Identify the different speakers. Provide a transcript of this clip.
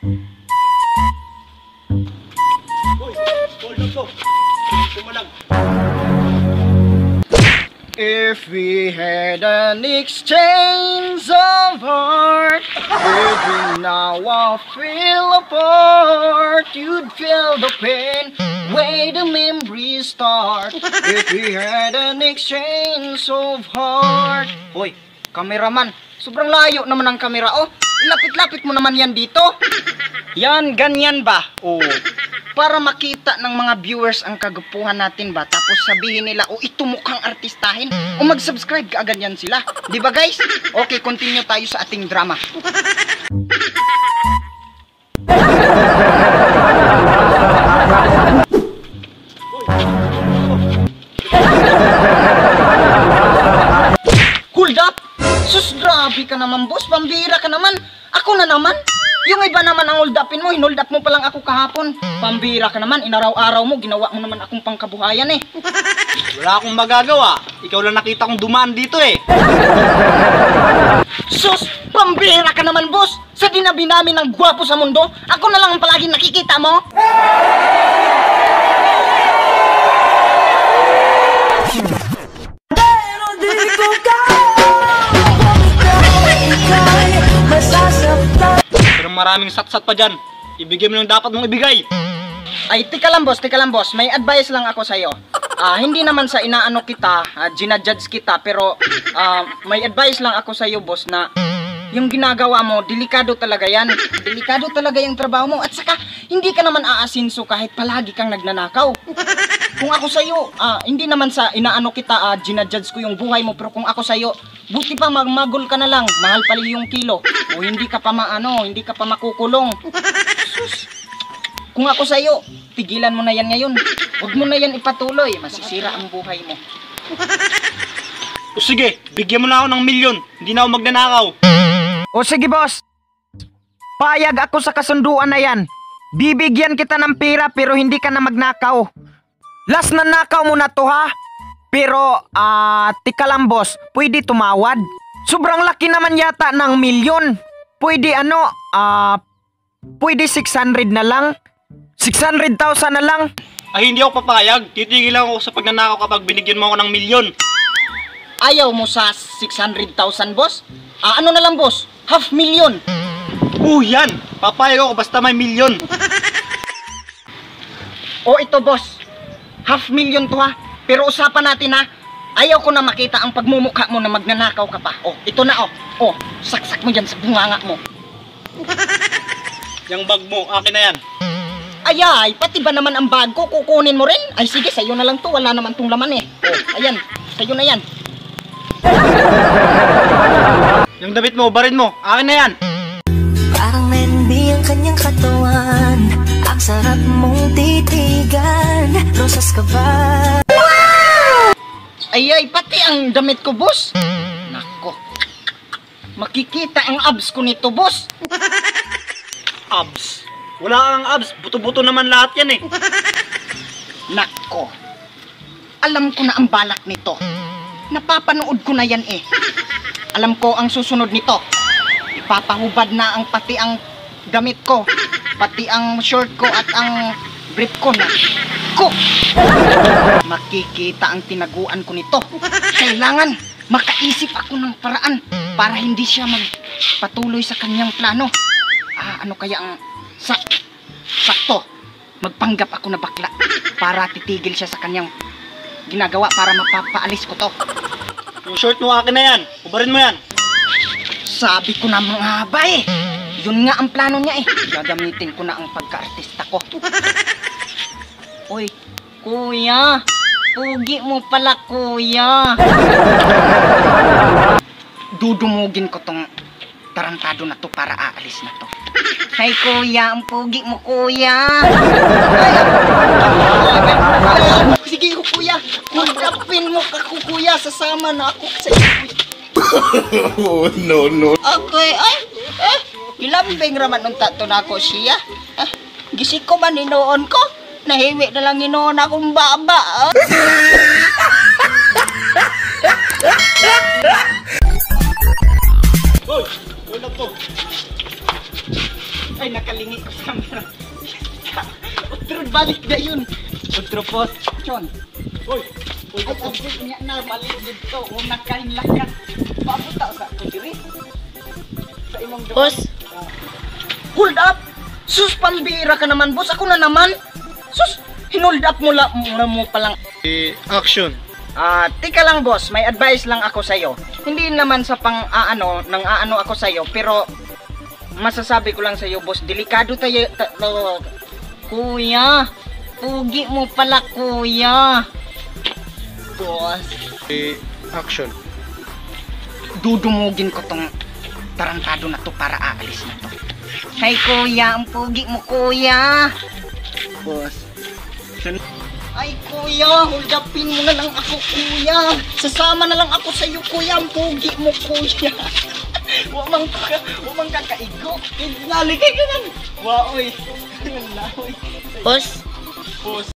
Speaker 1: Uy, hold up to. Tumalag.
Speaker 2: If we had an exchange of heart, would we now all feel apart? You'd feel the pain, way the memories start. If we had an exchange of heart. Hoy, kameraman, sobrang layo naman ang kamera. Oh, lapit-lapit mo naman yan dito. Yan, ganyan ba? Oh. Para makita ng mga viewers ang kagupuhan natin ba, tapos sabihin nila, oh, ito mukhang artistahin, o mag-subscribe ka agad yan sila, di ba guys? Okay, continue tayo sa ating drama. Hold up! Sus, grabe ka naman boss, pambira ka naman. Ako na naman. Yung iba naman ang hold upin mo, hinold up mo pa lang ako kahapon. Pambira ka naman, inaraw-araw mo, ginawa mo naman akong pangkabuhayan eh.
Speaker 1: Wala akong magagawa. Ikaw lang nakita kong dumaan dito eh.
Speaker 2: Sus, pambira ka naman boss. Sa dinabi namin ng gwapo sa mundo, ako na lang ang palaging nakikita mo.
Speaker 1: Pero maraming satsat pa dyan. Ibigay mo yung dapat mong ibigay.
Speaker 2: Ay, tika lang boss, may advice lang ako sa'yo. Hindi naman sa inaano kita, ginajudge kita, pero may advice lang ako sa'yo boss na yung ginagawa mo, delikado talaga yan. Delikado talaga yung trabaho mo. At saka, hindi ka naman aasinso kahit palagi kang nagnanakaw. Kung ako sa'yo, hindi naman sa inaano kita, ginajudge ko yung buhay mo, pero kung ako sa'yo, buti pa magmagol ka na lang, mahal pala yung kilo. O hindi ka pa hindi ka pa makukulong. Sus. Kung ako sa'yo, tigilan mo na yan ngayon. Huwag mo na yan ipatuloy, masisira ang buhay mo.
Speaker 1: O sige, bigyan mo na ako ng 1,000,000. Hindi na ako magnanakaw.
Speaker 2: O sige boss, payag ako sa kasunduan na yan. Bibigyan kita ng pera pero hindi ka na magnakaw. Last na nakaw mo na to ha. Pero tika lang boss, pwede tumawad. Sobrang laki naman yata ng 1,000,000. Pwede pwede 600 na lang. 600,000 na lang.
Speaker 1: Ay, hindi ako papayag. Titigil lang ako sa pagnanakaw kapag binigyan mo ako ng 1,000,000.
Speaker 2: Ayaw mo sa 600,000 boss? Ano na lang boss? 500,000.
Speaker 1: Yan! Papayag ako basta may 1,000,000.
Speaker 2: O ito boss, 500,000 to ha. Pero usapan natin ha. Ayaw ko na makita ang pagmumukha mo na magnanakaw ka pa. Ito na saksak mo dyan sa bunganga mo.
Speaker 1: Yung bag mo, akin na yan.
Speaker 2: Ayay, pati ba naman ang bag ko, kukunin mo rin? Ay sige, sa'yo na lang to, wala naman tong laman eh. Ayan, sa'yo na yan.
Speaker 1: Yung damit mo, barin mo, akin na yan.
Speaker 3: Parang mendi ang kanyang katawan, ang sarap mong titigan, rosas ka ba?
Speaker 2: Ayay, pati ang damit ko boss. Nako, makikita ang abs ko nito boss.
Speaker 1: Abs? Wala kang abs, buto-buto naman lahat yan eh.
Speaker 2: Nako, alam ko na ang balak nito. Napapanood ko na yan eh. Alam ko ang susunod nito. Ipapahubad na ang pati ang damit ko, pati ang short ko at ang brief ko na. Makikita ang tinaguan ko nito. Kailangan makaisip ako ng paraan para hindi siya magpatuloy sa kanyang plano. Ano kaya ang sakto? Magpanggap ako na bakla para titigil siya sa kanyang ginagawa para mapapaalis ko to.
Speaker 1: Yung short mo, akin na yan. Ubarin mo yan.
Speaker 2: Sabi ko na mga ba eh. Yun nga ang plano niya eh. Gagamitin ko na ang pagka-artista ko. Oy, kuya. Pugi mo pala, kuya. Dudumugin ko tong tarantado na to para aalis na to. Hay kuya, ang pugi mo kuya. Sige kuya, kulapin mo ka kuya, sasama na ako sa iyo.
Speaker 4: No.
Speaker 2: Okay, ilambing raman ng tato na ako siya. Gisik ko man inoon ko, nahiwi na lang inoon akong baba.
Speaker 1: Hoy, hold up to.
Speaker 2: Ay, nakalingi ko sa camera. Otro, balik na yun. Otro post. Chon.
Speaker 1: Uy! Uy,
Speaker 2: Ay, ang big niya na, balik dito. Una kain lakat. Papunta sa ako diri. Sa imong doon.
Speaker 4: Boss,
Speaker 2: Hold up! Sus, pambira ka naman, boss. Ako na naman. Sus, hinold up mo mo palang.
Speaker 1: Action!
Speaker 2: Tika lang, boss. May advice lang ako sa'yo. Hindi naman sa nang aano ako sa'yo, pero masasabi ko lang sa'yo, boss, delikado tayo. Kuya, pugi mo pala, kuya. Boss,
Speaker 1: Action!
Speaker 2: dudumugin ko tong tarantado na to para aalis na to. Hay, kuya, ang pugi mo, kuya. Boss. Ay, kuya, hold upin mo na lang ako, kuya. Sasama na lang ako sa iyo, kuya. Ang pugi mo, kuya. Wamang kakaigo. Naligay ka nan. Waoy.
Speaker 4: boss,
Speaker 2: Boss.